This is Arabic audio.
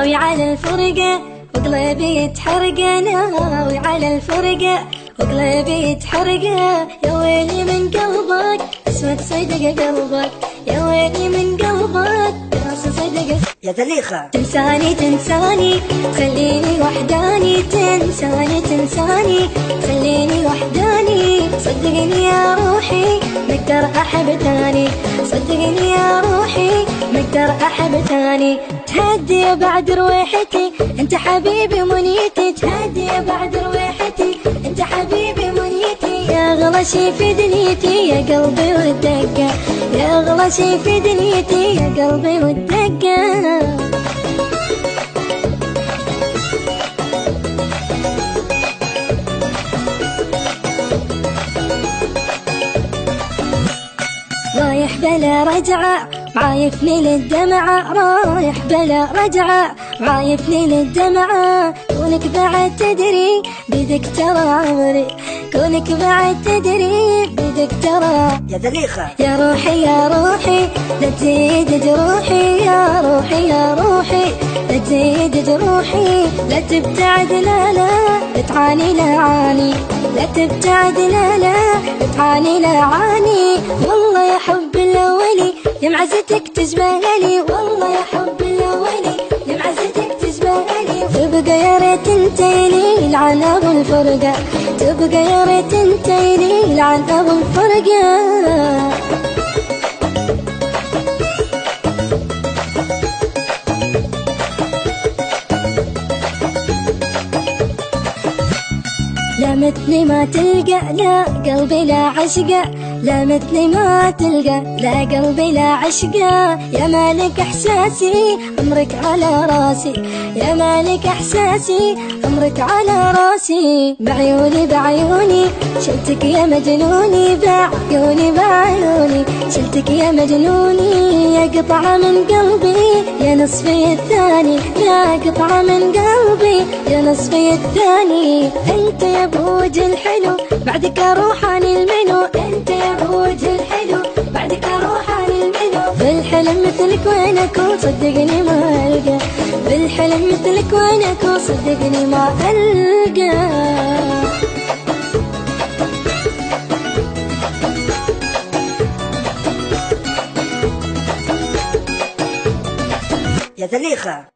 ناوي على الفرقة وقلبي يتحرق، ناوي على الفرقة وقلبي يتحرق. يا ويلي من قلبك اسود صدق قلبك، يا ويلي من قلبك صدق. يا زليخة تنساني تنساني تخليني وحداني، تنساني تنساني تخليني وحداني. صدقني يا روحي مقدر أحب تاني، صدقني يا روحي مقدر أحب تاني. تهدي بعد رويحتي انت حبيبي منيتي، تهدي بعد رويحتي انت حبيبي منيتي. يا أغلى شي في دنيتي يا قلبي والدقة، يا أغلى شي في دنيتي يا قلبي والدقة. رايح بلا رجعة معايفني للدمعة، رايح بلا رجعة معايفني للدمعة. كونك بعد تدري بيدك ترى عمري، كونك بعد تدري بيدك ترى. يا زليخة يا روحي يا روحي لا تزيد جروحي، يا روحي يا روحي لا تزيد جروحي. لا تبتعد لا لا تعاني لا عاني، لا تبتعد لا لا تعاني لا عاني. والله يا حب الأولي يا معزتك تجمالي، والله يا حب الأولي يا معزتك تجمالي. تبقى يا ريت انتيلي لعن أبو الفرقة، تبقى يا ريت انتيلي لعن أبو الفرقة. لا مثلي ما تلقى لا قلبي لا عشقه، لا مثلي ما تلقى لا قلبي لا عشقه. يا مالك احساسي عمرك على راسي، يا مالك احساسي عمرك على راسي. بعيوني بعيوني شلتك يا مجنوني، بعيوني بعيوني شلتك يا مجنوني. يا قطعة من قلبي يا نصفي الثاني، يا قطعة من قلبي يا نصفي الثاني. انت يا بوجه الحلو بعدك اروح عن المنو، انت يا بوجه الحلو بعدك اروح عن المنو. بالحلم مثلك وين اكون صدقني ما القى، بالحلم مثلك وين اكون صدقني ما القى. يا زليخة